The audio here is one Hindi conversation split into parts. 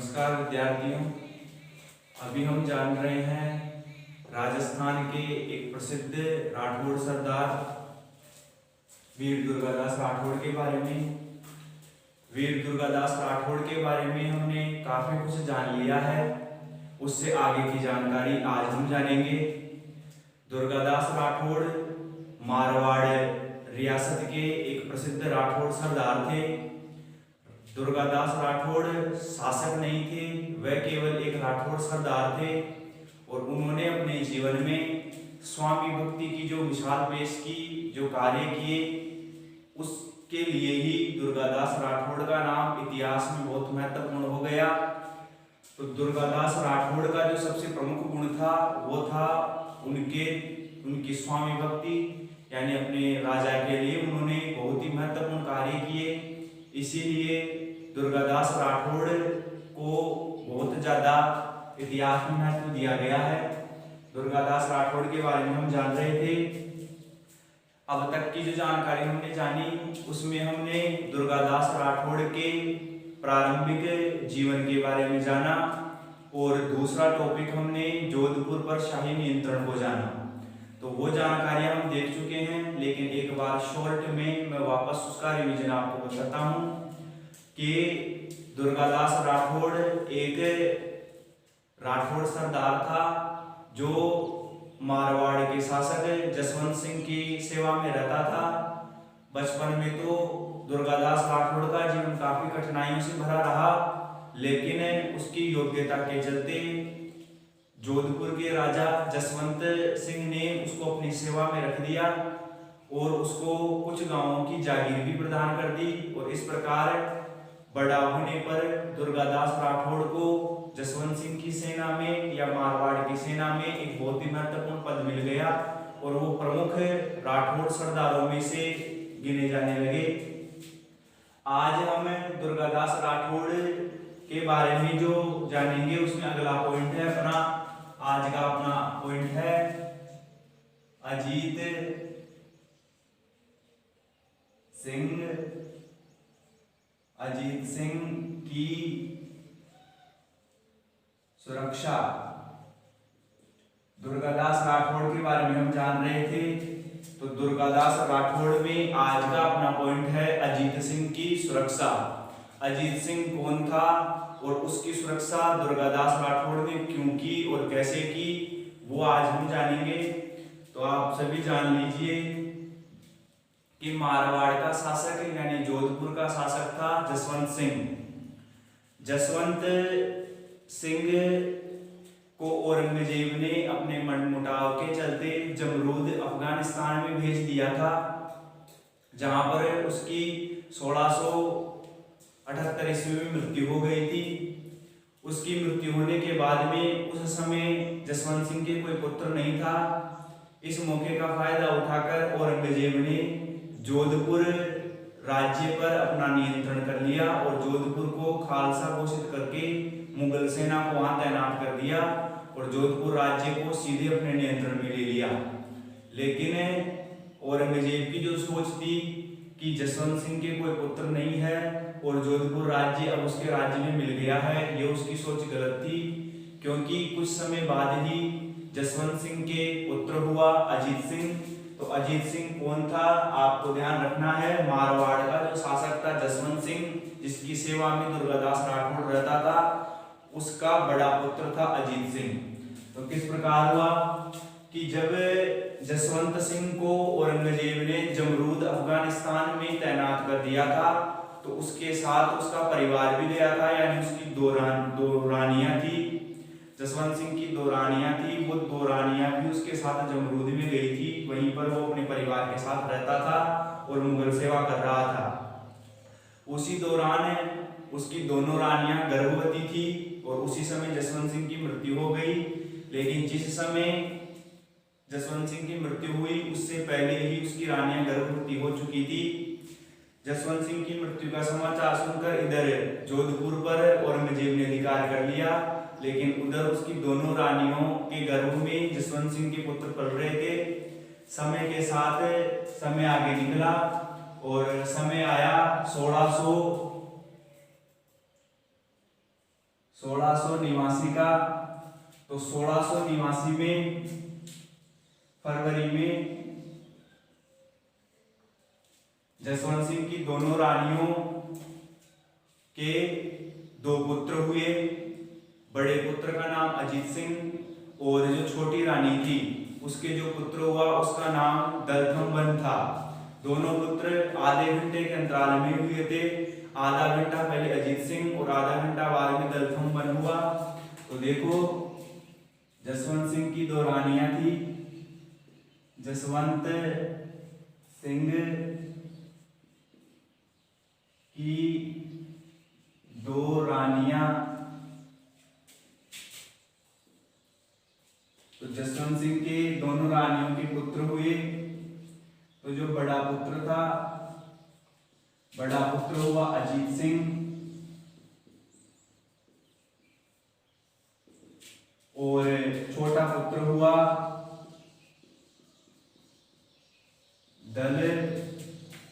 नमस्कार विद्यार्थियों। अभी हम जान रहे हैं राजस्थान के एक प्रसिद्ध राठौड़ सरदार वीर दुर्गादास राठौड़ के बारे में। वीर दुर्गादास राठौड़ के बारे में हमने काफी कुछ जान लिया है, उससे आगे की जानकारी आज हम जानेंगे। दुर्गादास राठौड़ मारवाड़ रियासत के एक प्रसिद्ध राठौड़ सरदार थे। दुर्गादास राठौड़ शासक नहीं थे, वह केवल एक राठौड़ सरदार थे और उन्होंने अपने जीवन में स्वामी भक्ति की जो मिसाल पेश की, जो कार्य किए, उसके लिए ही दुर्गादास राठौड़ का नाम इतिहास में बहुत महत्वपूर्ण हो गया। तो दुर्गादास राठौड़ का जो सबसे प्रमुख गुण था वो था उनकी स्वामी भक्ति, यानी अपने राजा के लिए उन्होंने बहुत ही महत्वपूर्ण कार्य किए। इसीलिए दुर्गादास राठौड़ को बहुत ज़्यादा इतिहास में महत्व दिया गया है। दुर्गादास राठौड़ के बारे में हम जान रहे थे। अब तक की जो जानकारी हमने जानी उसमें हमने दुर्गादास राठौड़ के प्रारंभिक जीवन के बारे में जाना और दूसरा टॉपिक हमने जोधपुर पर शाही नियंत्रण को जाना। तो वो जानकारियां हम देख चुके हैं, लेकिन एक बार शॉर्ट में मैं वापस उसका रिवीजन आपको बताता हूँ कि दुर्गादास राठौड़ एक राठौड़ सरदार था जो मारवाड़ के शासक जसवंत सिंह की सेवा में रहता था। बचपन में तो दुर्गादास राठौड़ का जीवन काफी कठिनाइयों से भरा रहा, लेकिन उसकी योग्यता के चलते जोधपुर के राजा जसवंत सिंह ने उसको अपनी सेवा में रख दिया और उसको कुछ गांवों की जागीर भी प्रदान कर दी। और इस प्रकार बड़ा होने पर दुर्गादास राठौड़ को जसवंत सिंह की सेना में या मारवाड़ की सेना में एक बहुत ही महत्वपूर्ण पद मिल गया और वो प्रमुख राठौड़ सरदारों में से गिने जाने लगे। आज हम दुर्गादास राठौड़ के बारे में जो जानेंगे उसमें अगला पॉइंट है आज का अपना पॉइंट है अजीत सिंह की सुरक्षा। दुर्गादास राठौड़ के बारे में हम जान रहे थे, तो दुर्गादास राठौड़ में आज का अपना पॉइंट है अजीत सिंह की सुरक्षा। अजीत सिंह कौन था और उसकी सुरक्षा दुर्गादास राठौड़ ने क्यों की और कैसे की, वो आज हम जानेंगे। तो आप सभी जान लीजिए कि मारवाड़ का शासक यानी जोधपुर का शासक था जसवंत सिंह। जसवंत सिंह को औरंगजेब ने अपने मनमुटाव के चलते जमरूद अफगानिस्तान में भेज दिया था, जहां पर उसकी 1678 ईस्वी में मृत्यु हो गई थी। उसकी मृत्यु होने के बाद में उस समय जसवंत सिंह के कोई पुत्र नहीं था। इस मौके का फायदा उठाकर औरंगजेब ने जोधपुर राज्य पर अपना नियंत्रण कर लिया और जोधपुर को खालसा घोषित करके मुगल सेना को वहां तैनात कर दिया और जोधपुर राज्य को सीधे अपने नियंत्रण में ले लिया। लेकिन औरंगजेब की जो सोच थी कि जसवंत सिंह के कोई पुत्र नहीं है और जोधपुर राज्य अब उसके राज्य में मिल गया है, ये उसकी सोच गलत थी, क्योंकि कुछ समय बाद ही जसवंत सिंह के पुत्र हुआ अजीत सिंह। तो अजीत सिंह कौन था आपको ध्यान रखना है, मारवाड़ का जो शासक था जसवंत सिंह, जिसकी सेवा में दुर्गादास राठौड़ रहता था, उसका बड़ा पुत्र था अजीत सिंह। तो किस प्रकार हुआ कि जब जसवंत सिंह को औरंगजेब ने जमरूद अफगानिस्तान में तैनात कर दिया था, तो उसके साथ उसका परिवार भी गया था, यानी उसकी दो रानियां थी। जसवंत सिंह की 2 रानियां थी, वो 2 रानियां भी उसके साथ जमरूद में गई थी। वहीं पर वो अपने परिवार के साथ रहता था और मुगल सेवा कर रहा था। उसी दौरान उसकी दोनों रानियां गर्भवती थी और उसी समय जसवंत सिंह की मृत्यु हो गई। लेकिन जिस समय जसवंत सिंह की मृत्यु हुई उससे पहले ही उसकी रानियां गर्भवती हो चुकी थी। जसवंत सिंह की मृत्यु का समाचार सुनकर इधर जोधपुर पर औरंगजेब ने अधिकार कर लिया, लेकिन उधर उसकी दोनों रानियों के गर्भ में जसवंत सिंह के पुत्र पल रहे थे। समय के साथ समय आगे निकला और समय आया 1689 का। तो 1689 में फरवरी में जसवंत सिंह की दोनों रानियों के दो पुत्र हुए। बड़े पुत्र का नाम अजीत सिंह और जो छोटी रानी थी उसके जो पुत्र हुआ उसका नाम दलथम्बन था। दोनों पुत्र आधे घंटे के अंतराल में हुए थे। आधा घंटा पहले अजीत सिंह और आधा घंटा बाद में दलथम्बन हुआ। तो देखो जसवंत सिंह की दो रानियां थी, जसवंत सिंह की दो रानियां। तो जसवंत सिंह के दोनों रानियों के पुत्र हुए। तो जो बड़ा पुत्र था, बड़ा पुत्र हुआ अजीत सिंह और छोटा पुत्र हुआ दलथम्बन।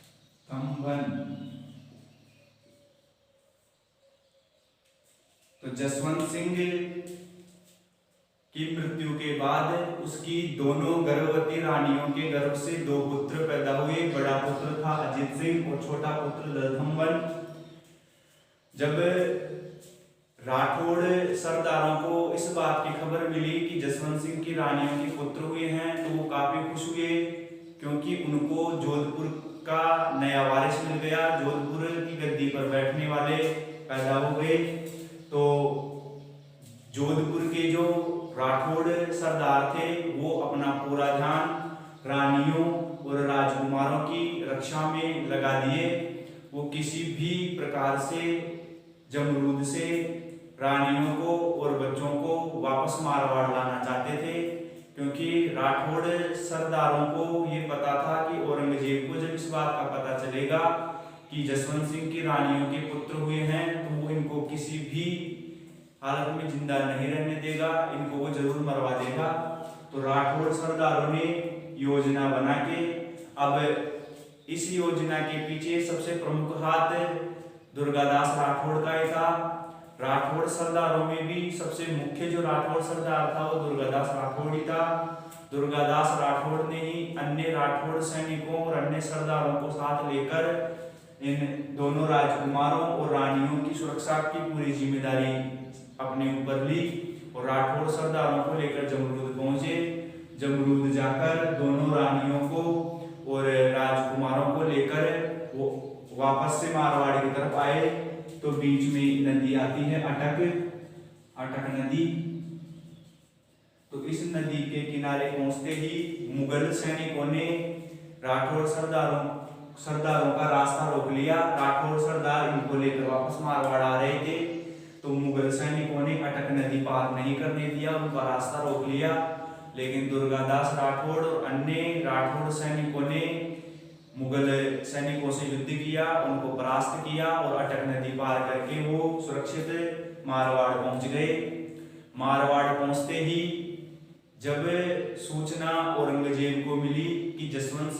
तो जसवंत सिंह की मृत्यु के बाद उसकी दोनों गर्भवती रानियों के गर्भ से दो पुत्र पैदा हुए। बड़ा पुत्र था अजीत सिंह और छोटा पुत्र दलथम्बन। जब राठौड़ सरदारों को इस बात की खबर मिली कि जसवंत सिंह की रानियों के पुत्र हुए हैं तो वो काफी खुश हुए, क्योंकि उनको जोधपुर का नया वारिस मिल गया, जोधपुर की गद्दी पर बैठने वाले पैदा हो गए। तो जोधपुर के जो राठौड़ सरदार थे वो अपना पूरा ध्यान रानियों और राजकुमारों की रक्षा में लगा दिए। वो किसी भी प्रकार से जमरूद से रानियों को और बच्चों को वापस मारवाड़ लाना चाहते थे, क्योंकि राठौड़ सरदारों को ये पता था कि औरंगजेब को जब इस बात का पता चलेगा कि जसवंत सिंह की रानियों के पुत्र हुए हैं तो वो इनको किसी भी हालत में जिंदा नहीं रहने देगा, इनको वो जरूर मरवा देगा। तो राठौड़ सरदारों ने योजना बना के, अब इस योजना के पीछे सबसे प्रमुख हाथ दुर्गादास राठौड़ का ही था। राठौड़ सरदारों में भी सबसे मुख्य जो राठौड़ सरदार था वो दुर्गादास राठौड़ ही था। दुर्गादास राठौड़ ने ही अन्य राठौड़ सैनिकों और अन्य सरदारों को साथ लेकर इन दोनों राजकुमारों और रानियों की सुरक्षा की पूरी जिम्मेदारी अपने ऊपर ली और राठौड़ सरदारों को लेकर जमरूद पहुंचे। जमरूद जाकर दोनों रानियों को और राजकुमारों को लेकर वो वापस से मारवाड़ की तरफ आए। तो बीच में नदी आती है अटक नदी। तो इस नदी के किनारे पहुंचते ही मुगल सैनिकों ने राठौड़ सरदारों का रास्ता रोक लिया। राठौड़ सरदार इनको लेकर वापस मारवाड़ आ रहे थे, तो मुगल सैनिकों ने अटक नदी पार नहीं करने दिया, उनका रास्ता रोक लिया। लेकिन दुर्गादास राठौड़ और अन्य राठौड़ सैनिकों ने मुगल सैनिकों से युद्ध किया, उनको परास्त किया और अटक नदी पार करके वो सुरक्षित मारवाड़ पहुंच गए। मारवाड़ पहुंचते ही जब सूचना औरंगजेब को मिली कि जसवंत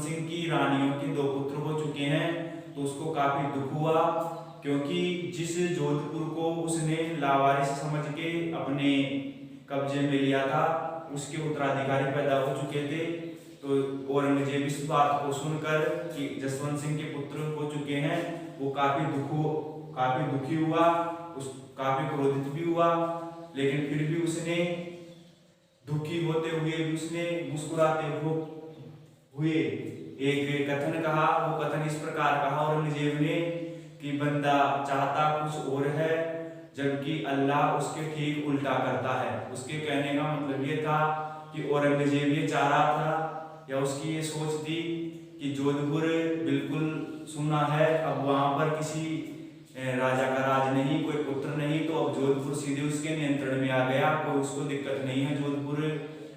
सिंह की रानियों के दो पुत्र हो चुके हैं, तो उसको काफी दुख हुआ, क्योंकि जिस जोधपुर को उसने लावारिस समझ के अपने कब्जे में लिया था उसके उत्तराधिकारी पैदा हो चुके थे। तो औरंगजेब इस बात को सुनकर कि जसवंत सिंह के पुत्र हो चुके हैं वो काफी दुखी हुआ, काफी क्रोधित भी हुआ। लेकिन फिर भी उसने दुखी होते हुए भी उसने मुस्कुराते हुए एक कथन कहा। वो कथन इस प्रकार कहा औरंगजेब ने कि बंदा चाहता कुछ और है जबकि अल्लाह उसके ठीक उल्टा करता है। उसके कहने का मतलब ये था कि औरंगजेब ये चाह रहा था या उसकी ये सोच थी कि जोधपुर बिल्कुल सुना है, अब वहां पर किसी राजा का राज नहीं, कोई पुत्र नहीं, तो अब जोधपुर सीधे उसके नियंत्रण में आ गया, कोई उसको दिक्कत नहीं है जोधपुर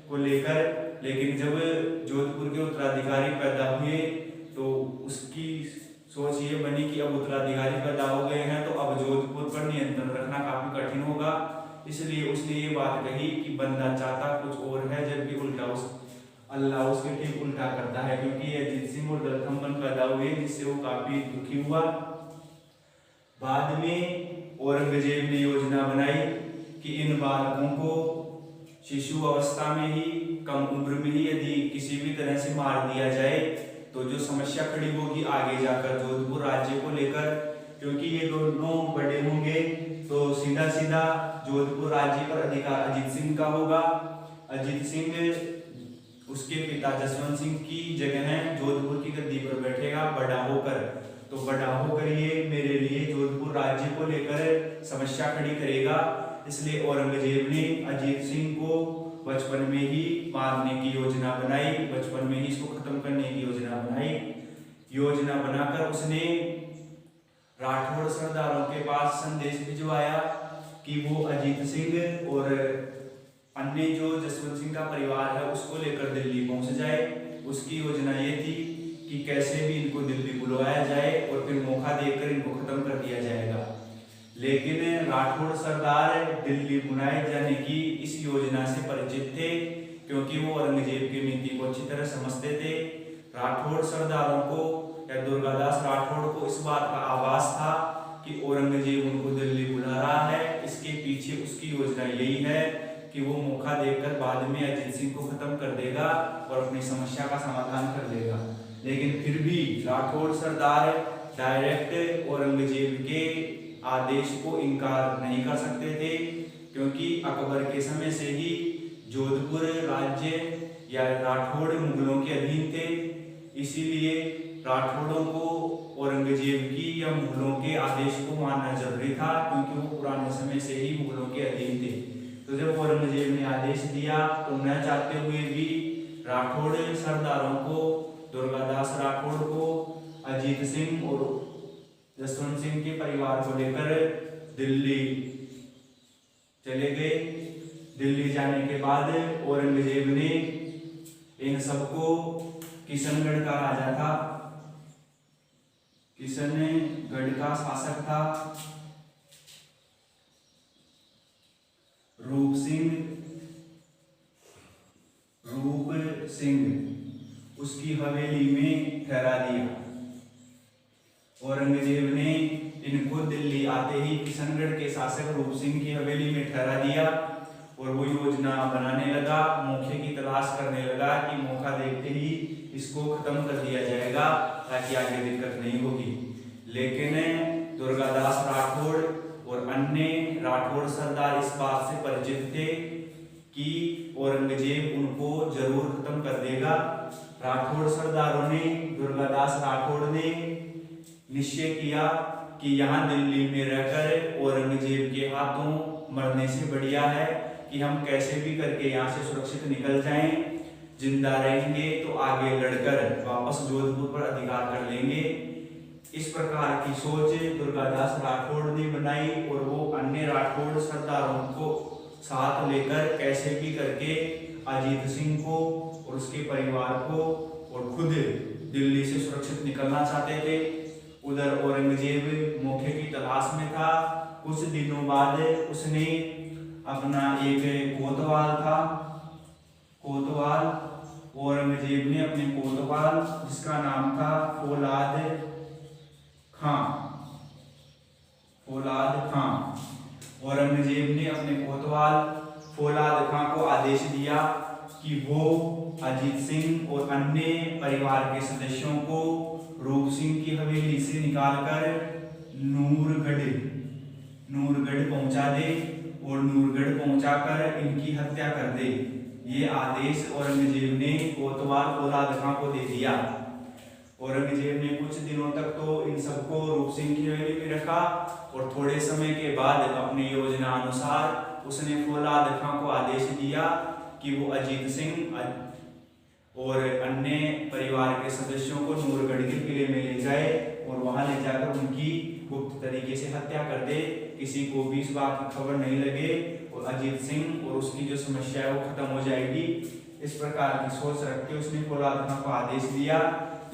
को लेकर। लेकिन जब जोधपुर के उत्तराधिकारी पैदा हुए तो उसकी सोच ये बनी कि अब उत्तराधिकारी पैदा हो गए हैं तो अब जोधपुर पर नियंत्रण रखना काफी कठिन होगा। इसलिए उसने ये बात कही कि बंदा चाहता कुछ और है जबकि उल्टा अल्लाह उसके ठीक उल्टा करता है, क्योंकि अजीत सिंह और दलथम्बन पैदा हुए जिससे वो काफी दुखी हुआ। बाद में औरंगजेब ने योजना बनाई कि इन बालकों को शिशु अवस्था में ही, कम उम्र में ही यदि किसी भी तरह से मार दिया जाए तो जो समस्या खड़ी होगी आगे जाकर जोधपुर राज्य को लेकर, क्योंकि ये दोनों बड़े होंगे तो सीधा सीधा जोधपुर राज्य पर अधिकार अजीत सिंह का होगा। अजीत सिंह उसके पिता जसवंत सिंह की जगह है, जोधपुर की गद्दी पर बैठेगा बड़ा होकर। तो बड़ा होकर ये मेरे लिए जोधपुर राज्य को लेकर समस्या खड़ी करेगा, इसलिए औरंगजेब ने अजीत सिंह को बचपन में ही मारने की योजना बनाई, बचपन में ही इसको खत्म करने की योजना बनाई। योजना बनाकर उसने राठौड़ सरदारों के पास संदेश भिजवाया कि वो अजीत सिंह और अन्य जो जसवंत सिंह का परिवार है उसको लेकर दिल्ली पहुंच जाए। उसकी योजना ये थी कि कैसे भी इनको दिल्ली बुलवाया जाए और फिर मौका देकर इनको खत्म कर दिया जाएगा। लेकिन राठौड़ सरदार दिल्ली बुलाए जाने की इस योजना से परिचित थे, क्योंकि वो औरंगजेब की नीति को अच्छी तरह समझते थे। राठौड़ सरदारों को या दुर्गादास राठौड़ को इस बात का आभास था कि औरंगजेब उनको दिल्ली बुला रहा है, इसके पीछे उसकी योजना यही है कि वो मौका देकर बाद में अजीत सिंह को खत्म कर देगा और अपनी समस्या का समाधान कर देगा। लेकिन फिर भी राठौड़ सरदार डायरेक्ट औरंगजेब के आदेश को इनकार नहीं कर सकते थे, क्योंकि अकबर के समय से ही जोधपुर राज्य या राठौड़ मुगलों के अधीन थे। इसीलिए राठौड़ों को औरंगजेब की या मुगलों के आदेश को मानना जरूरी था, क्योंकि वो पुराने समय से ही मुगलों के अधीन थे। तो जब औरंगजेब ने आदेश दिया तो न चाहते हुए भी राठौड़ सरदारों को, दुर्गादास राठौड़ को, अजीत सिंह और जसवंत सिंह के परिवार को लेकर दिल्ली चले गए। दिल्ली जाने के बाद औरंगजेब ने इन सबको, किशनगढ़ का राजा था, किशनगढ़ का शासक था रूप सिंह, उसकी हवेली में ठहरा दिया। औरंगजेब ने इनको दिल्ली आते ही किशनगढ़ के शासक रूप सिंह की हवेली में ठहरा दिया और वो योजना बनाने लगा, मौके की तलाश करने लगा कि मौका देखते ही इसको खत्म कर दिया जाएगा ताकि आगे दिक्कत नहीं होगी। लेकिन दुर्गादास राठौड़ और अन्य राठौड़ सरदार इस बात से परिचित थे कि औरंगजेब उनको जरूर खत्म कर देगा। राठौड़ सरदारों ने, दुर्गादास राठौड़ ने निश्चय किया कि यहाँ दिल्ली में रहकर औरंगजेब के हाथों मरने से बढ़िया है कि हम कैसे भी करके यहाँ से सुरक्षित निकल जाएं। जिंदा रहेंगे तो आगे लड़कर वापस जोधपुर पर अधिकार कर लेंगे। इस प्रकार की सोच दुर्गादास राठौड़ ने बनाई और वो अन्य राठौड़ सरदारों को साथ लेकर कैसे भी करके अजीत सिंह को और उसके परिवार को और खुद दिल्ली से सुरक्षित निकलना चाहते थे। उधर औरंगजेब मौके की तलाश में था। कुछ दिनों बाद उसने अपना एक कोतवाल था, औरंगजेब ने अपने कोतवाल, जिसका नाम था फौलाद खां, औरंगजेब ने अपने कोतवाल फौलाद खां को आदेश दिया कि वो अजीत सिंह और अन्य परिवार के सदस्यों को रूप सिंह की हवेली से निकालकर नूरगढ़ पहुंचा दे और नूरगढ़ पहुंचाकर इनकी हत्या कर दे। ये आदेश औरंगजेब ने कोतवाल फौलाद खां को दे दिया। औरंगजेब ने कुछ दिनों तक तो इन सबको रूप सिंह की हवेली में रखा और थोड़े समय के बाद अपनी योजना अनुसार उसने फौलाद खां को आदेश दिया कि वो अजीत सिंह और अन्य परिवार के सदस्यों को नूरगढ़ के किले में ले जाए और वहां ले जाकर उनकी गुप्त तरीके से हत्या कर दे, किसी को भी इस बात की खबर नहीं लगे और अजीत सिंह और उसकी जो समस्या है वो खत्म हो जाएगी। इस प्रकार की सोच रख के उसने फौलाद खां को आदेश दिया।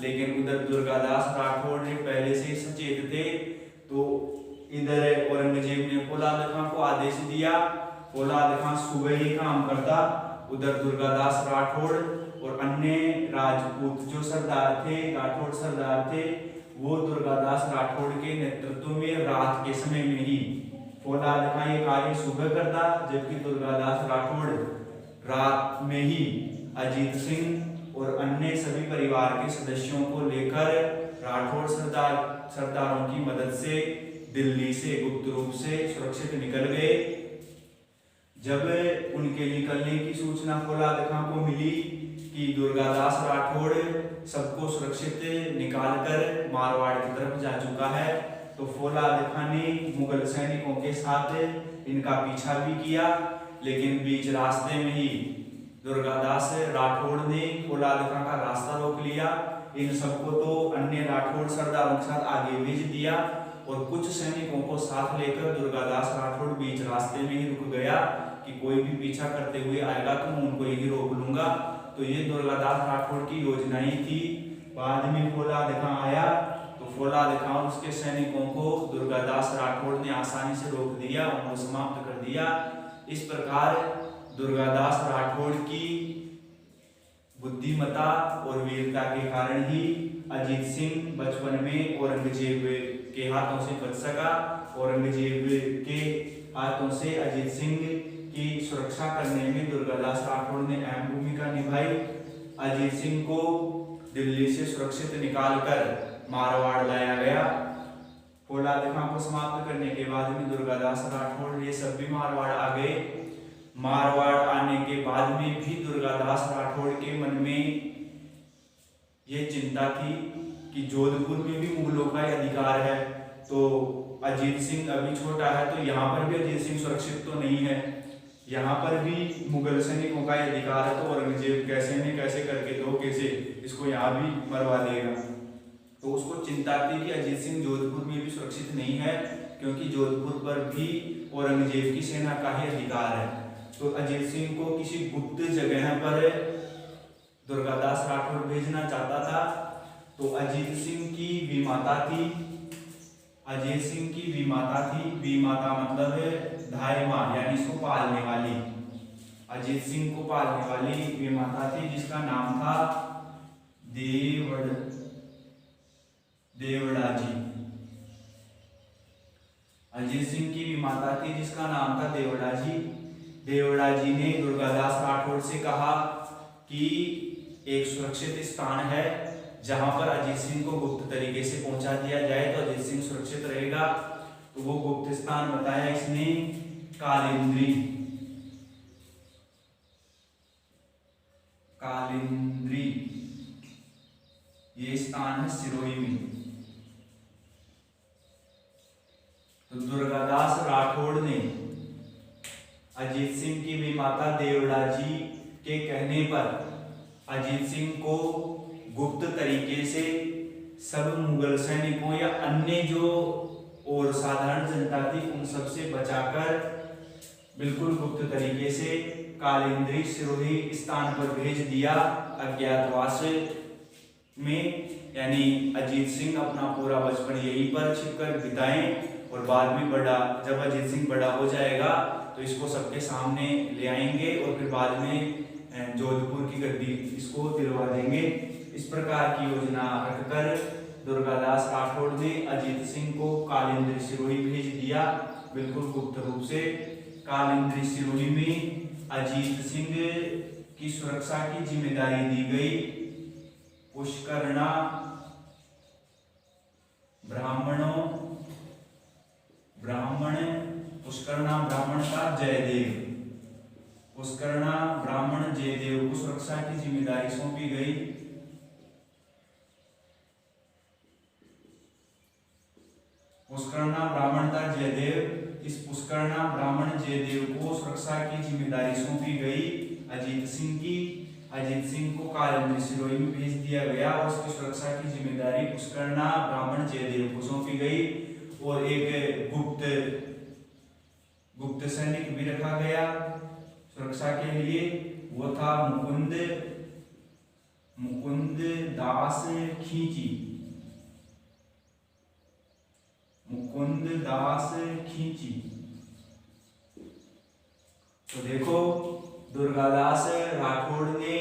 लेकिन उधर दुर्गादास राठौड़ ने पहले से सचेत थे, तो इधर औरंगजेब ने फौलाद खां को आदेश दिया, फौलाद खां सुबह ही काम करता, उधर दुर्गादास राठौड़ और अन्य राजपूत जो सरदार थे, राठौड़ सरदार थे, वो दुर्गादास राठौड़ के नेतृत्व में रात के समय में ही फौलाद खां ये कार्य सुबह करता, जबकि दुर्गादास राठौड़ रात में ही अजीत सिंह और अन्य सभी परिवार के सदस्यों को लेकर राठौड़ सरदारों की मदद से दिल्ली से गुप्त रूप से सुरक्षित निकल गए। जब उनके निकलने की सूचना फौलाद खां को मिली कि दुर्गादास राठौड़ सबको सुरक्षित निकालकर मारवाड़ की तरफ जा चुका है, तो फौलाद खां ने मुगल सैनिकों के साथ इनका पीछा भी किया, लेकिन बीच रास्ते में ही दुर्गादास राठौड़ ने फौलाद खां का रास्ता रोक लिया। इन सबको तो अन्य राठौड़ सरदारों के साथ आगे भेज दिया और कुछ सैनिकों को साथ लेकर दुर्गादास राठौड़ बीच रास्ते में ही रुक गया कि कोई भी पीछा करते हुए आएगा तो मैं उनको यही रोक लूंगा। तो ये दुर्गादास राठौड़ की योजनाएं थी। बाद में फौलाद खां आया तो फौलाद खां और उसके सैनिकों को दुर्गादास राठौड़ ने आसानी से रोक दिया, उनको समाप्त कर दिया। इस प्रकार दुर्गादास राठौड़ की बुद्धिमता और वीरता के कारण ही अजीत सिंह बचपन में औरंगजेब के हाथों से बच सका। औरंगजेब के हाथों से अजीत सिंह की सुरक्षा करने में दुर्गादास राठौड़ ने अहम भूमिका निभाई। अजीत सिंह को दिल्ली से सुरक्षित निकालकर मारवाड़ लाया गया। फौलाद खां को समाप्त करने के बाद में दुर्गादास राठौड़ ये सब भी मारवाड़ आ गए। मारवाड़ आने के बाद में भी दुर्गादास राठौड़ के मन में ये चिंता थी कि जोधपुर में भी मुगलों का अधिकार है, तो अजीत सिंह अभी छोटा है तो यहाँ पर भी अजीत सिंह सुरक्षित तो नहीं है, यहाँ पर भी मुगल सैनिकों का अधिकार है, तो औरंगजेब कैसे न कैसे करके तो कैसे इसको यहाँ भी मरवा देगा। तो उसको चिंता थी कि अजीत सिंह जोधपुर में भी सुरक्षित नहीं है, क्योंकि जोधपुर पर भी औरंगजेब की सेना का ही अधिकार है। तो अजीत सिंह को किसी गुप्त जगह पर दुर्गादास राठौड़ भेजना चाहता था। तो अजीत सिंह की विमाता थी, अजीत सिंह की विमाता थी, विमाता मतलब धाय माँ, यानी इसको पालने वाली, अजीत सिंह को पालने वाली विमाता थी जिसका नाम था देवड़ाजी। अजीत सिंह की विमाता थी जिसका नाम था देवड़ाजी। देवड़ाजी ने दुर्गादास राठौड़ से कहा कि एक सुरक्षित स्थान है जहां पर अजीत सिंह को गुप्त तरीके से पहुंचा दिया जाए तो अजीत सिंह सुरक्षित रहेगा। तो वो गुप्त स्थान बताया इसने कालिंद्री। कालिंद्री ये स्थान है सिरोही में। तो दुर्गादास राठौड़ ने अजीत सिंह की विमाता देवड़ाजी के कहने पर अजीत सिंह को गुप्त तरीके से सब मुगल सैनिकों या अन्य जो और साधारण जनता थी उन सब से बचाकर बिल्कुल गुप्त तरीके से कालिंद्री सिरोही स्थान पर भेज दिया अज्ञातवास में। यानी अजीत सिंह अपना पूरा बचपन यहीं पर छिपकर बिताएं और बाद में जब अजीत सिंह बड़ा हो जाएगा तो इसको सबके सामने ले आएंगे और फिर बाद में जोधपुर की गद्दी इसको दिलवा देंगे। इस प्रकार की योजना रखकर दुर्गादास राठौड़ ने अजीत सिंह को कालिंद्री सिरोही भेज दिया, बिल्कुल गुप्त रूप से। कालिंद्री सिरोही में अजीत सिंह की सुरक्षा की जिम्मेदारी दी गई पुष्करणा ब्राह्मण का जयदेव, पुष्करणा ब्राह्मण जयदेव को सुरक्षा की जिम्मेदारी सौंपी गई। पुष्करणा ब्राह्मण का जयदेव, इस पुष्करणा ब्राह्मण जयदेव को सुरक्षा की जिम्मेदारी सौंपी गई अजीत सिंह की। अजीत सिंह को कालिंद्री सिरोही में भेज दिया गया और उसकी सुरक्षा की जिम्मेदारी पुष्करणा ब्राह्मण जयदेव को सौंपी गई और एक गुप्त सैनिक भी रखा गया सुरक्षा के लिए। वो था मुकुंद दास खींची। मुकुंद दास खींची। तो देखो दुर्गादास राठौड़ ने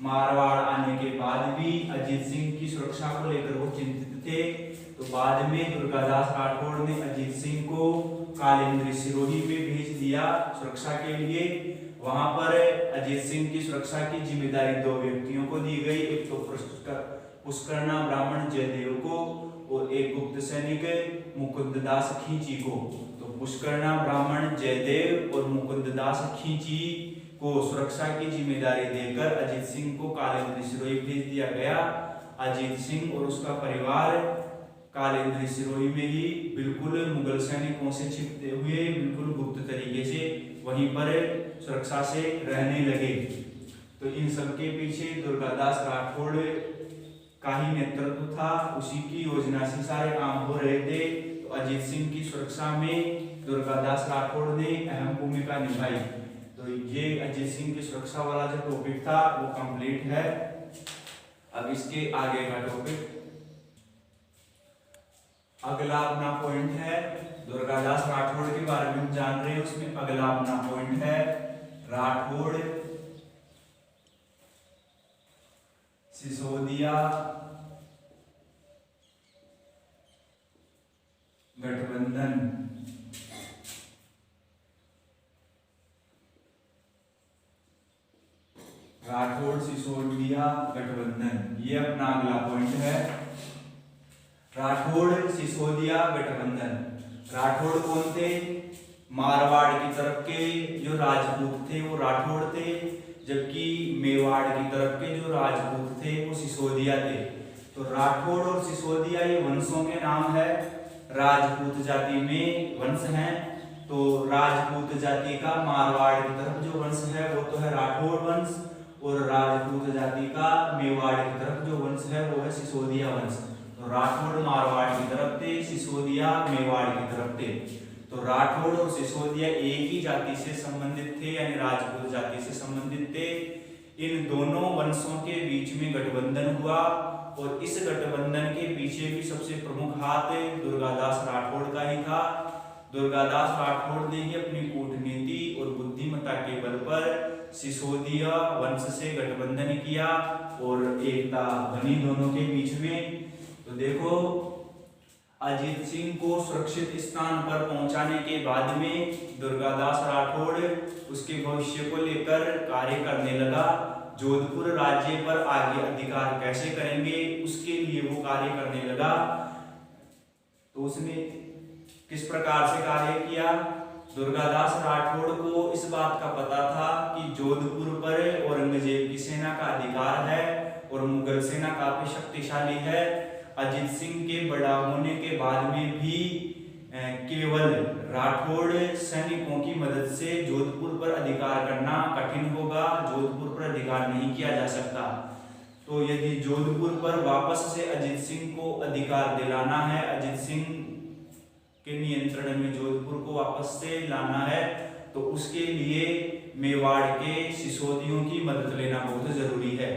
मारवाड़ आने के बाद भी अजीत सिंह की सुरक्षा को लेकर वो चिंतित थे। तो बाद में दुर्गादास राठौड़ ने अजीत सिंह को कालिंदी सिरोही में भेज दिया सुरक्षा के लिए। वहां पर अजीत सिंह की सुरक्षा की जिम्मेदारी 2 व्यक्तियों को दी गई, एक तो पुष्करना ब्राह्मण जयदेव को और एक गुप्त सैनिक मुकुंददास खींची को। तो पुष्करना ब्राह्मण जयदेव और मुकुंददास खींची को सुरक्षा की जिम्मेदारी देकर अजीत सिंह को कालिंदी सिरोही भेज दिया गया। अजीत सिंह और उसका परिवार कालिंदी सिरोही में ही बिल्कुल मुगल सैनिकों से छिपते हुए बिल्कुल गुप्त तरीके से वहीं पर सुरक्षा से रहने लगे। तो इन सब के पीछे दुर्गादास राठौड़ का ही नेतृत्व था, उसी की योजना से सारे काम हो रहे थे। तो अजीत सिंह की सुरक्षा में दुर्गादास राठौड़ ने अहम भूमिका निभाई। तो ये अजीत सिंह की सुरक्षा वाला जो टॉपिक था वो कंप्लीट है। अब इसके आगे का टॉपिक अगला अपना पॉइंट है दुर्गादास राठौड़ के बारे में हम जान रहे हैं। उसमें अगला अपना पॉइंट है राठौड़ सिसोदिया गठबंधन। राठौड़ सिसोदिया गठबंधन ये अपना अगला पॉइंट है। राठौड़ सिसोदिया गठबंधन। राठौड़ कौन थे? मारवाड़ की तरफ के जो राजपूत थे वो राठौड़ थे, जबकि मेवाड़ की तरफ के जो राजपूत थे वो सिसोदिया थे। तो राठौड़ और सिसोदिया ये वंशों के नाम है। राजपूत जाति में वंश हैं। तो राजपूत जाति का मारवाड़ की तरफ जो वंश है वो तो है राठौड़ वंश, और राजपूत जाति का मेवाड़ की तरफ जो वंश है वो है सिसोदिया वंश। तो राठौड़ मारवाड़ की तरफ थे, सिसोदिया मेवाड़ की तरफ थे। तो राठौड़ और सिसोदिया एक ही जाति से संबंधित थे, यानी राजपूत जाति से संबंधित थे। इन दोनों वंशों के बीच में गठबंधन हुआ, और इस गठबंधन के पीछे भी सबसे प्रमुख हाथ दुर्गादास राठौड़ का ही था। दुर्गादास राठौड़ ने ही अपनी कूटनीति और बुद्धिमत्ता के बल पर सिसोदिया वंश से गठबंधन किया और एकता बनी दोनों के बीच में। तो देखो, अजीत सिंह को सुरक्षित स्थान पर पहुंचाने के बाद में दुर्गादास राठौड़ उसके भविष्य को लेकर कार्य करने लगा। जोधपुर राज्य पर आगे अधिकार कैसे करेंगे उसके लिए वो कार्य करने लगा। तो उसने किस प्रकार से कार्य किया? दुर्गादास राठौड़ को इस बात का पता था कि जोधपुर पर औरंगजेब की सेना का अधिकार है और मुगल सेना काफी शक्तिशाली है। अजीत सिंह के बड़ा होने के बाद में भी केवल राठौड़ सैनिकों की मदद से जोधपुर पर अधिकार करना कठिन होगा, जोधपुर पर अधिकार नहीं किया जा सकता। तो यदि जोधपुर पर वापस से अजीत सिंह को अधिकार दिलाना है, अजीत सिंह के नियंत्रण में जोधपुर को वापस से लाना है, तो उसके लिए मेवाड़ के सिसोदियों की मदद लेना बहुत जरूरी है।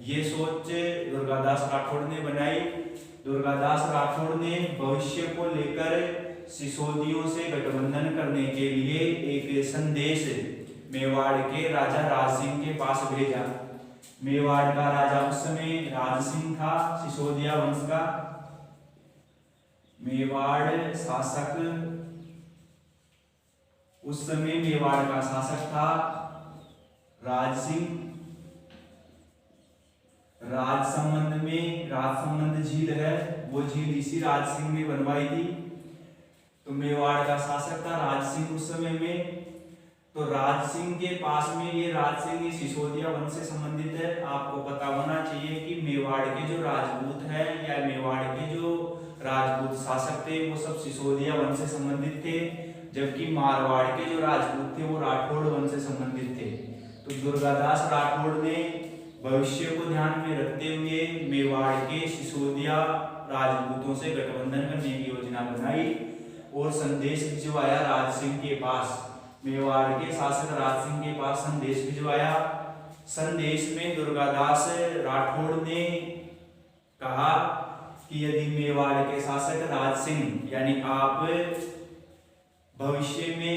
ये सोच दुर्गादास राठौड़ ने बनाई। दुर्गादास राठौड़ ने भविष्य को लेकर सिसोदियों से गठबंधन करने के लिए एक संदेश मेवाड़ के राजा राज सिंह के पास भेजा। मेवाड़ का राजा उस समय राज सिंह था, सिसोदिया वंश का। मेवाड़ शासक उस समय मेवाड़ का शासक था राज सिंह। राज संबंध झील है, वो झील इसी राज सिंह ने बनवाई थी। तो मेवाड़ का शासक था राज सिंह उस समय में। तो राज सिंह के पास में ये राज सिंह सिसोदिया वंश से संबंधित है। आपको पता होना चाहिए कि मेवाड़ के जो राजपूत हैं या मेवाड़ के जो राजपूत शासक थे वो सब सिसोदिया वंश से संबंधित थे, जबकि मारवाड़ के जो राजपूत थे वो राठौड़ वंश से संबंधित थे। तो दुर्गादास राठौड़ ने भविष्य को ध्यान में रखते हुए मेवाड़ के सिसोदिया राजपूतों से गठबंधन करने की योजना बनाई और संदेश भिजवाया राज सिंह के पास। मेवाड़ के शासक राज सिंह के पास संदेश भिजवाया। संदेश में दुर्गादास राठौड़ ने कहा कि यदि मेवाड़ के शासक राज सिंह यानी आप भविष्य में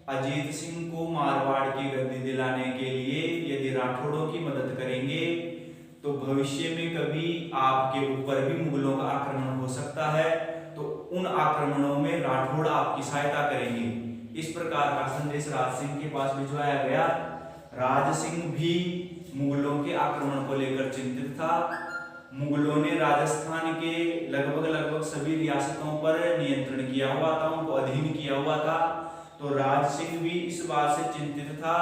अजीत सिंह को मारवाड़ की गद्दी दिलाने के लिए यदि राठौड़ों की मदद करेंगे तो भविष्य में कभी आपके ऊपर भी मुगलों का आक्रमण हो सकता है, तो उन आक्रमणों में राठौड़ आपकी सहायता करेंगे। इस प्रकार का संदेश राज सिंह के पास भिजवाया गया। राज सिंह भी मुगलों के आक्रमण को लेकर चिंतित था। मुगलों ने राजस्थान के लगभग सभी रियासतों पर नियंत्रण किया हुआ था, उनको अधीन किया हुआ था। तो राज सिंह भी इस बात से चिंतित था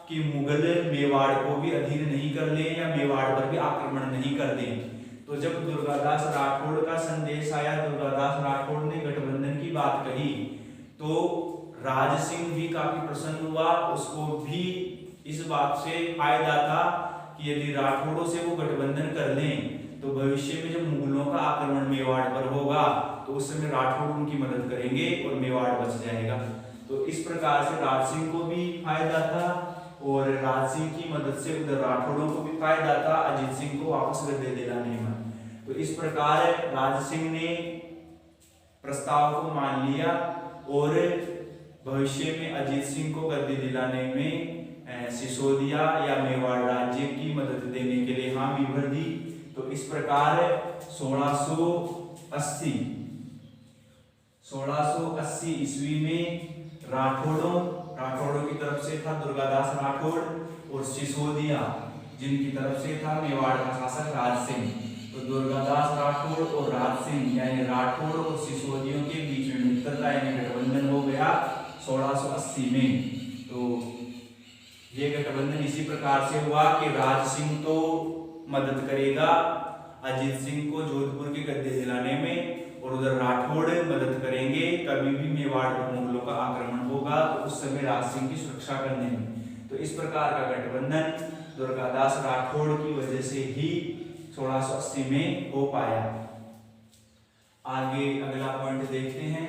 कि मुगल मेवाड़ को भी अधीन नहीं कर ले या मेवाड़ पर भी आक्रमण नहीं कर दें। तो जब दुर्गादास राठौड़ का संदेश आया, दुर्गादास राठौड़ ने गठबंधन की बात कही, तो राज सिंह भी काफी प्रसन्न हुआ। उसको भी इस बात से फायदा था कि यदि राठौड़ों से वो गठबंधन कर लें तो भविष्य में जब मुगलों का आक्रमण मेवाड़ पर होगा तो उस समय राठौड़ उनकी मदद करेंगे और मेवाड़ बच जाएगा। तो इस प्रकार से राज सिंह को भी फायदा था और राज सिंह की मदद से उधर राठौड़ों को भी फायदा था अजीत सिंह को वापस गद्दी दिलाने में। तो इस प्रकार राज सिंह ने प्रस्ताव को मान लिया और भविष्य में अजीत सिंह को गद्दी दिलाने में सिसोदिया या मेवाड़ राज्य की मदद देने के लिए हामी भर दी। तो इस प्रकार 1680 ईस्वी में राठौड़ों की तरफ से था दुर्गादास राठौड़ और सिसोदिया जिनकी तरफ से था मेवाड़ का शासक राज सिंह। तो दुर्गादास राठौड़ और राज सिंह यानी राठौड़ और सिसोदियों के बीच में मित्रता यानी गठबंधन हो गया 1680 में। तो ये गठबंधन इसी प्रकार से हुआ कि राज सिंह तो मदद करेगा अजीत सिंह को जोधपुर की गद्दी दिलाने में और उधर राठौड़ मदद करेंगे कभी भी मेवाड़ पर मुगलों का आक्रमण होगा तो उस समय राज सिंह की सुरक्षा करने में। तो इस प्रकार का गठबंधन दुर्गादास राठौड़ की वजह से ही 1680 में हो पाया। आगे अगला पॉइंट देखते हैं।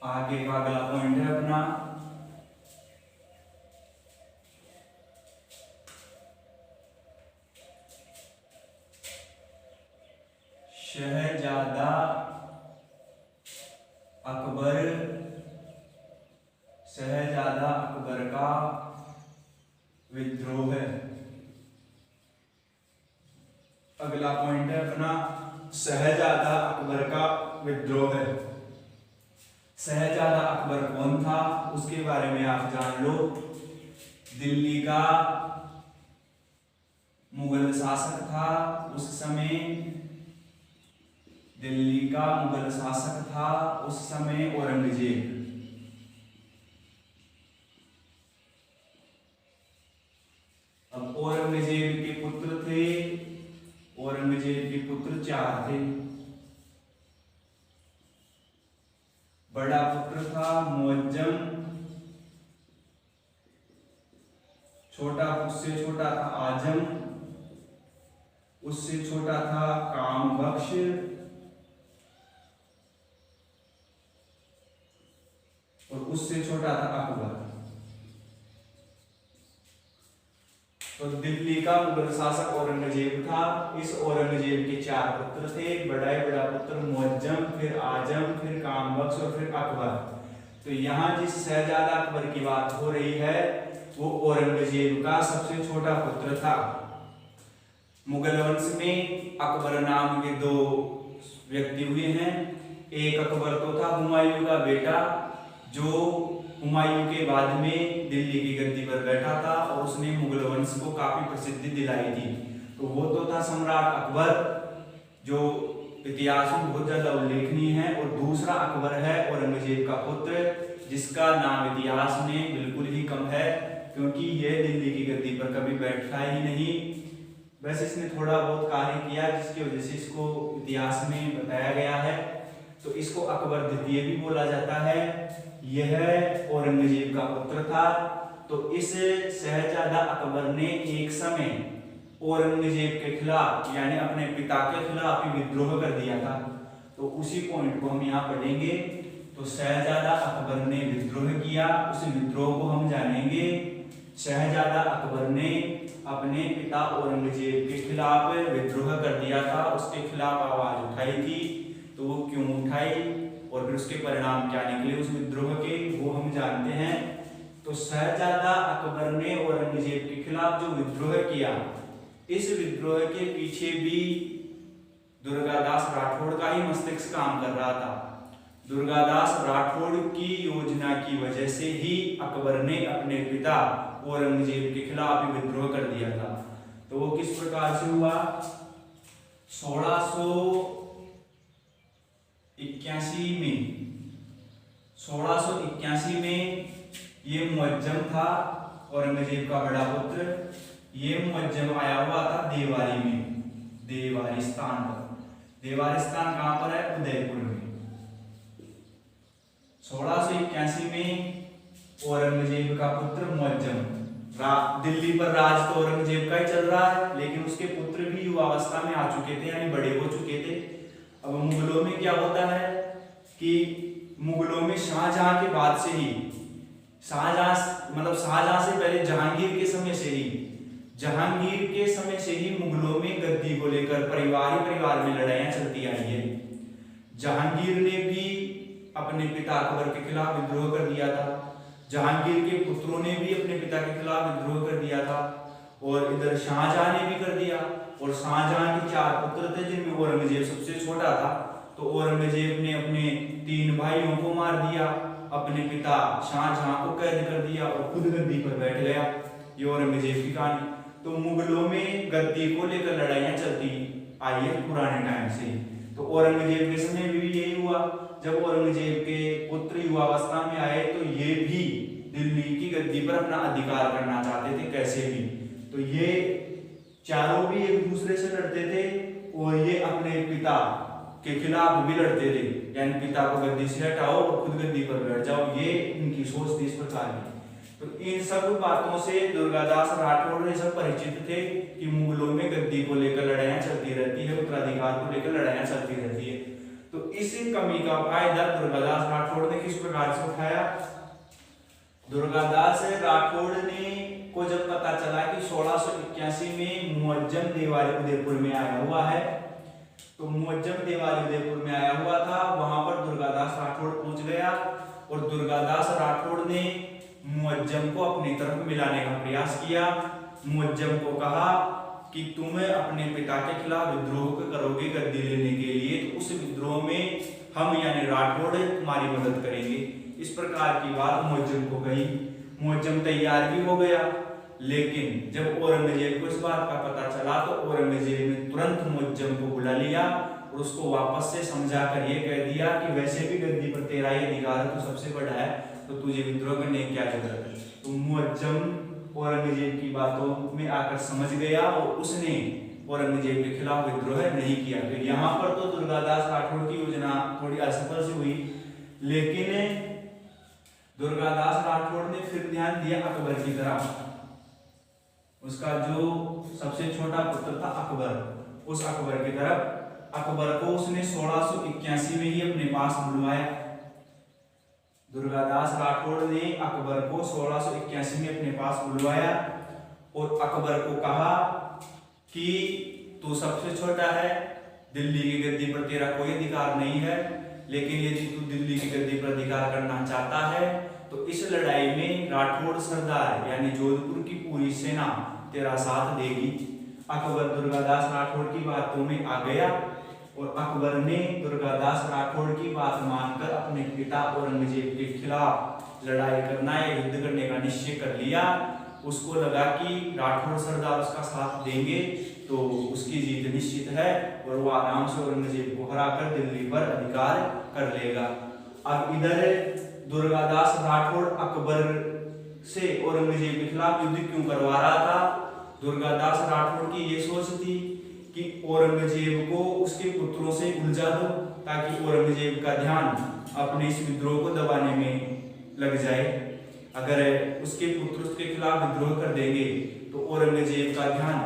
आगे का अगला पॉइंट है अपना शहजादा अकबर का विद्रोह। अगला पॉइंट है अपना शहजादा अकबर का विद्रोह। शहजादा अकबर कौन था उसके बारे में आप जान लो। दिल्ली का मुगल शासक था उस समय, दिल्ली का मुगल शासक था उस समय औरंगजेब। अब औरंगजेब के पुत्र थे, औरंगजेब के पुत्र 4 थे। बड़ा पुत्र था मुअज्जम, उससे छोटा था आजम, उससे छोटा था कामबख्श, और उससे छोटा था अकबर। तो दिल्ली का मुगल शासक औरंगजेब था। इस औरंगजेब के 4 पुत्र थे, बड़ा पुत्र मुअज्जम, फिर आजम, फिर कामबख्श और फिर अकबर। तो यहाँ जिस शहजादा अकबर की बात हो रही है वो औरंगजेब का सबसे छोटा पुत्र था। मुगल वंश में अकबर नाम के 2 व्यक्ति हुए हैं। एक अकबर तो था हुमायूं का बेटा जो हुमायूं के बाद में दिल्ली की गद्दी पर बैठा था और उसने मुगल वंश को काफी प्रसिद्धि दिलाई थी। तो वो तो था सम्राट अकबर जो इतिहास में बहुत ज्यादा उल्लेखनीय है। और दूसरा अकबर है औरंगजेब का पुत्र जिसका नाम इतिहास में बिल्कुल ही कम है क्योंकि यह दिल्ली की गद्दी पर कभी बैठा ही नहीं। वैसे इसने थोड़ा बहुत कार्य किया जिसकी वजह से इसको इतिहास में बताया गया है। तो इसको अकबर द्वितीय भी बोला जाता है। यह औरंगजेब का पुत्र था। तो इस शहजादा अकबर ने एक समय औरंगजेब के खिलाफ यानी अपने पिता के खिलाफ ही विद्रोह कर दिया था। तो उसी पॉइंट को हम यहाँ पढ़ेंगे। तो शहजादा अकबर ने विद्रोह किया, उस विद्रोह को हम जानेंगे। शहजादा अकबर ने अपने पिता औरंगजेब के खिलाफ विद्रोह कर दिया था, उसके खिलाफ आवाज उठाई थी। तो वो क्यों उठाई और फिर उसके परिणाम क्या निकले उस विद्रोह के, वो हम जानते हैं। तो शहजादा अकबर ने औरंगजेब के खिलाफ जो विद्रोह किया, इस विद्रोह के पीछे भी दुर्गादास राठौड़ का ही मस्तिष्क काम कर रहा था। दुर्गादास राठौड़ की योजना की वजह से ही अकबर ने अपने पिता औरंगजेब के खिलाफ विद्रोह कर दिया था। तो वो किस प्रकार से हुआ? 1681 में ये मुअज्जम था औरंगजेब का बड़ा पुत्र। ये मुअज्जम आया हुआ था देवारी में, देवारिस्तान पर। देवारिस्तान कहाँ पर है? उदयपुर में। 1681 में औरंगजेब का पुत्र मुअज्जम, दिल्ली पर राज तो औरंगजेब का ही चल रहा है, लेकिन उसके पुत्र भी युवावस्था में आ चुके थे, यानी बड़े हो चुके थे। अब मुगलों में क्या होता है कि मुगलों में शाहजहां के बाद से ही, शाहजहां से पहले जहांगीर के समय से ही मुगलों में गद्दी को लेकर परिवार में लड़ाइयां चलती आई है। जहांगीर ने भी अपने पिता अकबर के खिलाफ विद्रोह कर दिया था, जहांगीर के पुत्रों ने भी अपने पिता के खिलाफ विद्रोह कर दिया था, और इधर शाहजहां ने भी कर दिया। और शाहजहां के 4 पुत्र थे, जिनमें औरंगजेब सबसे छोटा था। तो औरंगजेब ने अपने 3 भाइयों को मार दिया, अपने पिता शाहजहां को कैद कर दिया और खुद गद्दी पर बैठ गया। ये औरंगजेब की कहानी। तो मुगलों में गद्दी को लेकर लड़ाइयां चलती आई है पुराने टाइम से। तो औरंगजेब के समय भी यही हुआ। जब औरंगजेब के पुत्र युवावस्था में आए तो ये भी दिल्ली की गद्दी पर अपना अधिकार करना चाहते थे कैसे भी। तो ये चारों भी एक दूसरे से लड़ते थे और ये अपने पिता के खिलाफ भी लड़ते थे, यानी पिता को गद्दी से हटाओ और खुद गद्दी पर बैठ जाओ। ये इनकी सोच थी इस प्रकार की। तो इन सब बातों से दुर्गादास राठौड़ ने सब परिचित थे कि मुगलों में गद्दी को लेकर लड़ाइयां चलती रहती है, उत्तराधिकार को लेकर लड़ाइयां चलती रहती है। तो इस कमी का फायदा दुर्गादास राठौड़ ने किस प्रकार से उठाया? दुर्गादास राठौड़ ने को जब पता चला कि 1681 में मुअज्जम देवारी उदयपुर में आया हुआ है, तो मुअज्जम देवारी उदयपुर में आया हुआ था, वहां पर दुर्गादास राठौड़ पहुंच गया और दुर्गादास राठौड़ ने मुअज्जम को अपनी तरफ मिलाने का प्रयास किया। मुअज्जम को कहा कि तुम अपने पिता के खिलाफ विद्रोह करोगे गद्दी लेने के लिए, तो उस विद्रोह में हम यानी राठौड़ तुम्हारी मदद करेंगे। इस प्रकार की बात मुअज्जम को कही। मुअज्जम तैयार भी हो गया, लेकिन जब औरंगजेब को इस बात का पता चला तो औरंगजेब ने तुरंत मुअज्जम को बुला लिया और उसको वापस से समझा कर ये कह दिया कि वैसे भी गद्दी पर तेरा ही अधिकार है, तो सबसे बड़ा है, तो तुझे विद्रोह करने की क्या जरूरत है। तो मुअज्जम औरंगजेब की बातों में आकर समझ गया और उसने औरंगजेब के खिलाफ विद्रोह नहीं किया। तो यहाँ पर तो दुर्गादास राठौड़ की योजना थोड़ी असफल से हुई, लेकिन दुर्गादास राठौड़ ने फिर ध्यान दिया अकबर की तरफ। उसका जो सबसे छोटा पुत्र था अकबर, उस अकबर की तरफ। अकबर को उसने 1681 में ही अपने पास बुलवाया। दुर्गादास राठौड़ ने अकबर को 1681 में अपने पास बुलवाया और अकबर को कहा कि तू सबसे छोटा है, दिल्ली की गद्दी पर तेरा कोई अधिकार नहीं है, लेकिन यदि तू दिल्ली की गद्दी पर अधिकार करना चाहता है तो इस लड़ाई में राठौड़ सरदार यानी जोधपुर की पूरी सेना तेरा साथ देगी। अकबर दुर्गादास राठौड़ की बातों में आ गया और अकबर ने दुर्गादास राठौड़ की बात मानकर अपने पिता औरंगजेब के खिलाफ लड़ाई करना या युद्ध करने का निश्चय कर लिया। उसको लगा कि राठौड़ सरदार उसका साथ देंगे तो उसकी जीत निश्चित है और वो आराम से औरंगजेब को हराकर दिल्ली पर अधिकार कर लेगा। अब इधर दुर्गादास राठौड़ अकबर से औरंगजेब के खिलाफ युद्ध क्यों करवा रहा था? दुर्गादास राठौड़ की ये सोच थी कि औरंगजेब को उसके पुत्रों से उलझा दो ताकि औरंगजेब का ध्यान अपने इस विद्रोह को दबाने में लग जाए। अगर उसके पुत्र उसके खिलाफ विद्रोह कर देंगे तो औरंगजेब का ध्यान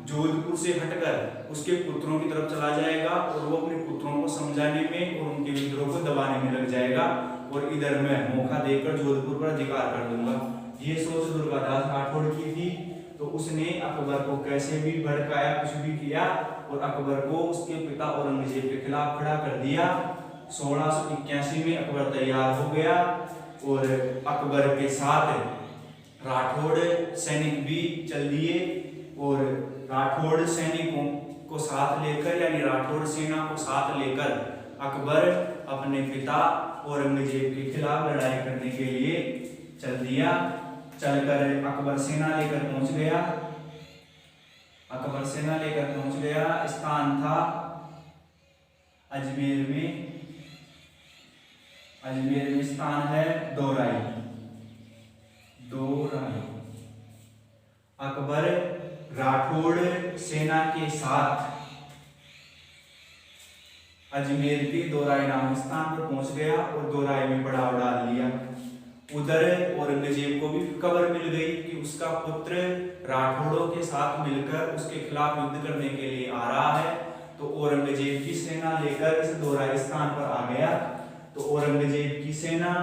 जोधपुर से हटकर उसके पुत्रों की तरफ चला जाएगा और वो अपने पुत्रों को समझाने में और उनके विद्रोह को दबाने में लग जाएगा और इधर मैं मौका देकर जोधपुर पर अधिकार कर दूंगा। ये सोच दुर्गादास राठौड़ की थी। तो उसने अकबर को कैसे भी भड़काया, कुछ भी किया और अकबर को उसके पिता औरंगजेब के खिलाफ खड़ा कर दिया। 1681 में अकबर तैयार हो गया और अकबर के साथ राठौड़ सैनिक भी चल दिए और राठौड़ सैनिकों को साथ लेकर यानी राठौड़ सेना को साथ लेकर अकबर अपने पिता औरंगजेब के खिलाफ लड़ाई करने के लिए चल दिया। चलकर अकबर सेना लेकर पहुंच गया। अकबर सेना लेकर पहुंच गया। स्थान था अजमेर में। अजमेर में स्थान है दोराई। अकबर राठौड़ सेना के साथ अजमेर के दोराई नामक स्थान पर पहुंच गया और दोराई में पड़ाव डाल लिया। उधर औरंगजेब को भी खबर मिल गई कि उसका पुत्र राठौड़ों के साथ मिलकर उसके खिलाफ युद्ध करने के लिए आ रहा है। तो औरंगजेब की सेना लेकर इस दोराई स्थान पर आ गया। तो औरंगजेब की सेना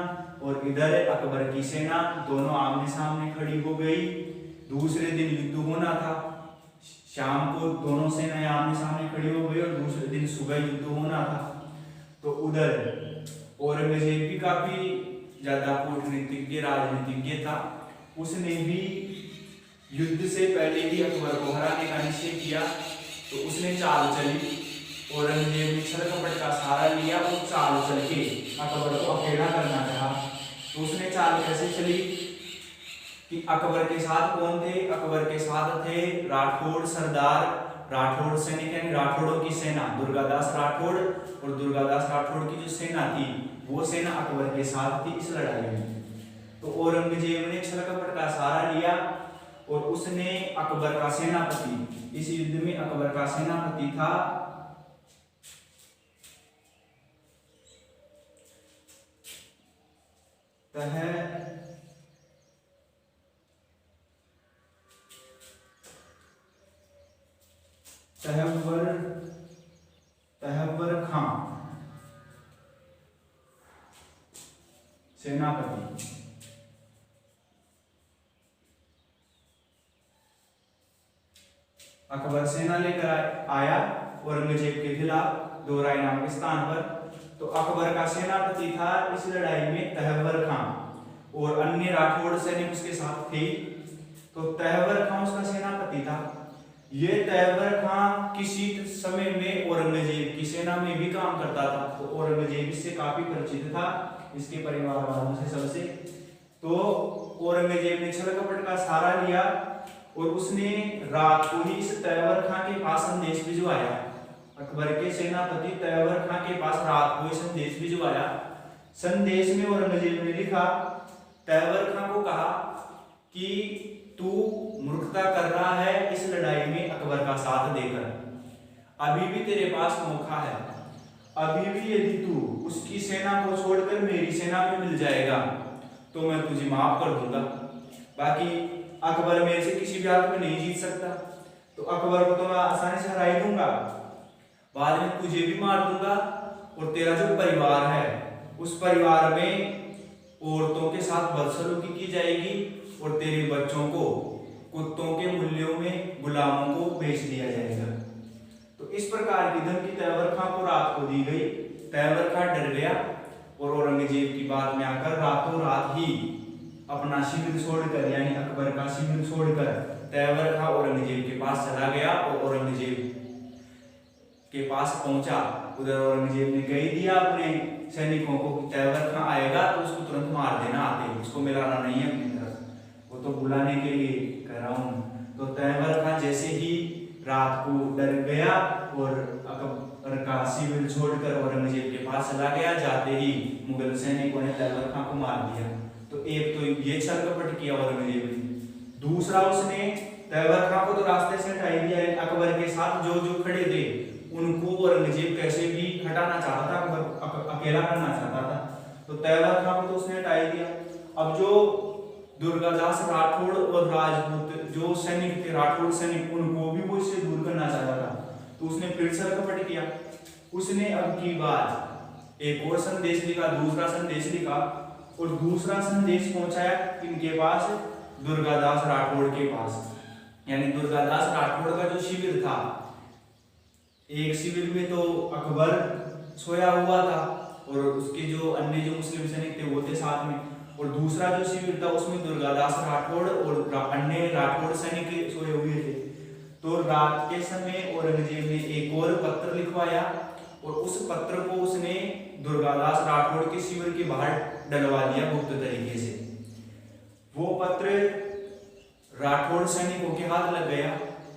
और इधर अकबर की सेना दोनों आमने सामने खड़ी हो गई। दूसरे दिन युद्ध होना था। शाम को दोनों सेनाएं आमने सामने खड़ी हो गई और दूसरे दिन सुबह युद्ध होना था। तो उधर औरंगजेब भी काफी ज्यादा कूटनीतिज्ञ राजनीतिज्ञ था। उसने भी युद्ध से पहले ही अकबर को हराने का निश्चय किया। तो उसने चाल चली। औरंगजेब ने छल कपट का सहारा लिया और चाल चल के अकबर को अकेला करना चाहा। तो उसने चाल कैसे चली कि अकबर के साथ कौन थे? अकबर के साथ थे राठौड़ सरदार, राठौड़ सैनिक यानी राठौड़ों की सेना, दुर्गादास राठौड़। और दुर्गादास राठौड़ की जो सेना थी वो सेना अकबर के साथ थी इस लड़ाई में। तो औरंगजेब ने छल कपट का सहारा लिया और उसने अकबर का सेनापति, इस युद्ध में अकबर का सेनापति था तहव्वर खां सेनापति। अकबर सेना लेकर आया औरंगजेब के खिलाफ दोराई नामक स्थान पर। तो अकबर का सेनापति था इस लड़ाई में तहव्वर खां और अन्य राठौड़ सैनिक उसके साथ थे। तो तहव्वर खां उसका सेनापति था। ये तहव्वर खां किसी समय में औरंगजेब की सेना में भी काम करता था। तो औरंगजेब इससे काफी परिचित था, इसके परिवार वालों से सबसे। तो औरंगजेब ने छल कपट का सहारा लिया और उसने रात को ही इस तहव्वर खां के पास संदेश भिजवाया। अकबर के सेनापति तहव्वर खां के पास रात को ही संदेश भिजवाया। संदेश में औरंगजेब ने लिखा, तहव्वर खां को कहा कि तू मूर्खता कर रहा है इस लड़ाई में अकबर का साथ देकर। अभी भी तेरे पास मौका है। अभी भी यदि तू उसकी सेना को छोड़कर मेरी सेना में मिल जाएगा तो मैं तुझे माफ कर दूंगा। बाकी अकबर मेरे से किसी भी हालत में नहीं जीत सकता। तो अकबर को तो मैं आसानी से हरा ही दूंगा, बाद में तुझे भी मार दूंगा और तेरा जो परिवार है उस परिवार में औरतों के साथ बदसलूकी की जाएगी और तेरे बच्चों को कुत्तों के मूल्यों में गुलामों को बेच दिया जाएगा। तो इस प्रकार की धमकी तहव्वर खां को रात को दी गई। तहव्वर खां डर गया और औरंगजेब की बात में आकर रातों रात ही अपना शिविर छोड़कर यानी अकबर का शिविर छोड़कर तहव्वर खां औरंगजेब के पास चला गया और औरंगजेब के पास पहुंचा। उधर औरंगजेब ने कह दिया अपने सैनिकों को कि तहव्वर खां आएगा तो उसको तुरंत मार देना, आते उसको मिलाना नहीं है अपनी तरफ, वो तो बुलाने के लिए कह रहा हूँ। तो तहव्वर खां जैसे ही रात को डर गया और अकबर का शिविर छोड़कर औरंगजेब के पास चला गया। जाते ही मुगल सैनिकों ने तहव्वर खां को मार दिया। तो एक तो ये छल कपट किया औरंगजेब ने, दूसरा उसने तहव्वर खां को तो रास्ते से हटा दिया। अकबर के साथ जो जो खड़े थे उनको औरंगजेब कैसे भी हटाना चाहता था, अकबर अकेला करना चाहता था। तो तहव्वर खां को तो उसने हटा दिया। अब जो दुर्गादास राठौड़ और राजपूत जो सैनिक थे, राठौड़ सैनिक, उनको भी वो इससे दूर करना चाहता था। तो उसने फिर छल कपट किया। उसने अब की बात एक और संदेश लिखा, दूसरा संदेश लिखा और दूसरा संदेश पहुंचाया इनके पास, दुर्गादास राठौड़ के पास। यानी दुर्गादास राठौड़ का जो शिविर था, एक शिविर में तो अकबर सोया हुआ था और उसके जो अन्य जो मुस्लिम सैनिक थे वो थे साथ में, और दूसरा जो शिविर था उसमें दुर्गादास राठौड़ और अन्य राठौड़ सैनिक सोए हुए थे। तो रात के समय औरंगजेब ने एक और पत्र लिखवाया और उस पत्र को उसने दुर्गादास राठौड़ के शिविर के बाहर डलवा दिया गुप्त तरीके से। वो पत्र राठौड़ सैनिकों के हाथ लग गया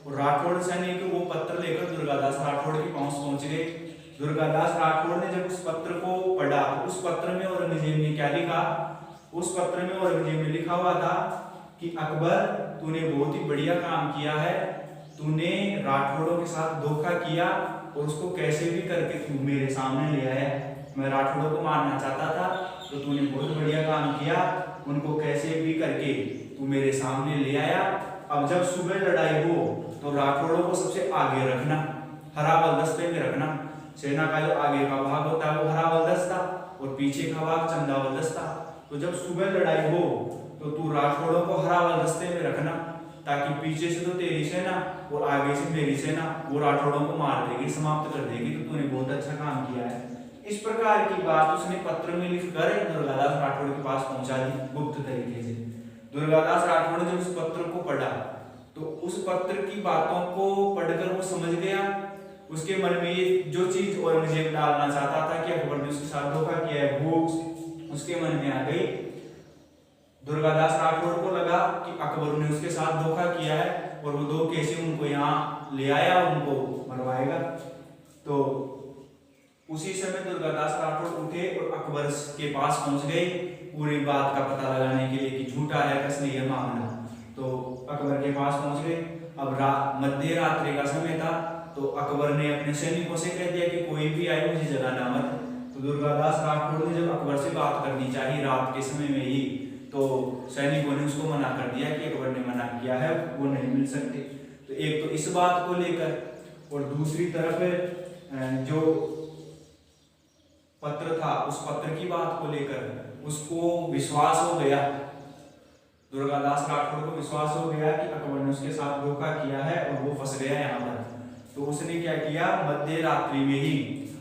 और राठौड़ सैनिक वो पत्र लेकर दुर्गादास राठौड़ के पास पहुंच गए। दुर्गादास राठौड़ ने जब उस पत्र को पढ़ा, उस पत्र में औरंगजेब ने क्या लिखा, उस पत्र में औरंगजेब ने लिखा हुआ था कि अकबर, तूने बहुत ही बढ़िया काम किया है, तूने राठौड़ों के साथ धोखा किया और उसको कैसे भी करके तू मेरे सामने ले आया। मैं राठौड़ों को मारना चाहता था तो तूने बहुत बढ़िया काम किया, उनको कैसे भी करके तू मेरे सामने ले आया। अब जब सुबह लड़ाई हो तो राठौड़ों को सबसे आगे रखना, हरा बलदस्ते में रखना। सेना का जो आगे का भाग होता है वो हरा बलदस्ता और पीछे का भाग चंदा बलदस्ता। तो जब सुबह लड़ाई हो तो तू राठौड़ों को हरा बलदस्ते में रखना, ताकि पीछे से तो तेरी सेना और आगे से मेरी सेना वो राठौड़ों को मार देगी, समाप्त कर देगी। तो तूने बहुत अच्छा काम किया है। इस प्रकार की बात उसने पत्र में लिखकर दुर्गादास राठौड़ के पास पहुंचा दी गुप्त तरीके से। दुर्गादास राठौड़ ने जब उस पत्र को पढ़ा तो उस पत्र की बातों को पढ़कर वो समझ गया। उसके मन में ये जो चीज औरंगजेब डालना चाहता था कि अकबर ने उसके साथ धोखा किया है, वो उसके मन में आ गई। दुर्गादास राठौड़ को लगा कि अकबर ने उसके साथ धोखा किया है और वो दो कैसे उनको यहाँ ले आया, उनको मरवाएगा। तो उसी समय दुर्गादास राठौड़ उठे और अकबर के पास पहुंच गए पूरी बात का पता लगाने के लिए कि झूठा है कि असली है मामला। तो अकबर के पास पहुंच गए। अब मध्य रात्रि का समय था तो अकबर ने अपने सैनिकों से कह दिया कि कोई भी आए मुझे जगाना मत। तो दुर्गादास राठौड़ ने जब अकबर से बात करनी चाहिए रात के समय में ही, तो सैनिकों ने उसको मना कर दिया कि अकबर ने मना किया है, वो नहीं मिल सकते। तो एक तो इस बात को लेकर, और दूसरी तरफ जो पत्र था उस पत्र की बात को लेकर उसको विश्वास हो गया, दुर्गादास राठौड़ को विश्वास हो गया कि अकबर ने उसके साथ धोखा किया है और वो फंस गया यहाँ पर। तो उसने क्या किया, मध्य रात्रि में ही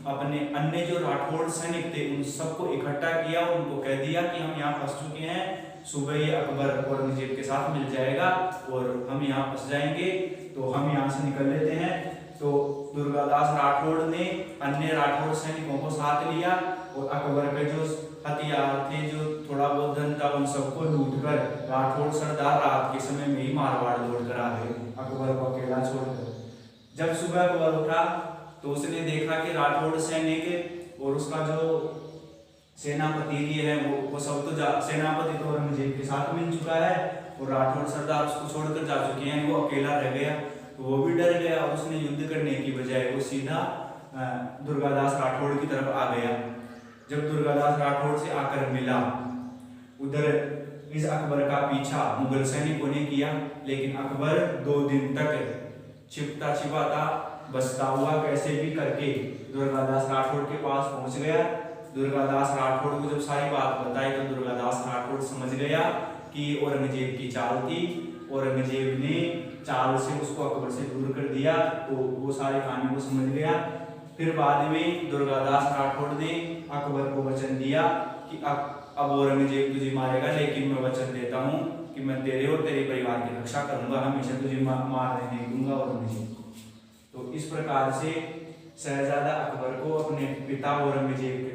अपने अन्य जो राठौड़ सैनिक थे उन सबको इकट्ठा किया, उनको कह दिया कि हम यहाँ फंस चुके हैं, सुबह ये अकबर औरंगजेब के साथ मिल जाएगा और हम यहाँ फंस जाएंगे, तो हम यहाँ से निकल लेते हैं। तो दुर्गादास राठौड़ ने अन्य राठौड़ सैनिकों को साथ लिया और अकबर के जो हथियार थे, जो थोड़ा बहुत धन था, उन सबको लूट कर राठौड़ सरदार रात के समय में ही मारवाड़ लौट कर आ गए, अकबर को अकेला छोड़कर। जब सुबह अकबर उठा तो उसने देखा कि राठौड़ सैनिक और उसका जो सेनापति है वो सब तो सेनापति तो औरंगजेब के साथ मिल चुका है और राठौड़ सरदार उसको छोड़कर जा चुके हैं, वो अकेला रह गया। तो वो भी डर गया और उसने युद्ध करने की बजाय वो सीधा दुर्गादास राठौड़ की तरफ आ गया। जब दुर्गादास राठौड़ से आकर मिला, उधर इस अकबर का पीछा मुगल सैनिकों ने किया, लेकिन अकबर 2 दिन तक छिपता छिपाता बचता हुआ कैसे भी करके दुर्गादास राठौड़ के पास पहुंच गया। दुर्गादास राठौड़ को जब सारी बात बताई तो दुर्गादास राठौड़ समझ गया कि औरंगजेब की चाल थी, औरंगजेब ने चाल से उसको अकबर से दूर कर दिया, तो वो सारी कहानी को समझ गया। फिर बाद में दुर्गादास राठौड़ ने अकबर को वचन दिया कि अब औरंगजेब तुझे मारेगा, लेकिन मैं वचन देता हूँ कि मैं तेरे और तेरे परिवार की रक्षा करूंगा, हमेशा तुझे मारने नहीं दूंगा औरंगजेब को। तो इस प्रकार से शहजादा अकबर को अपने पिता औरंगजेब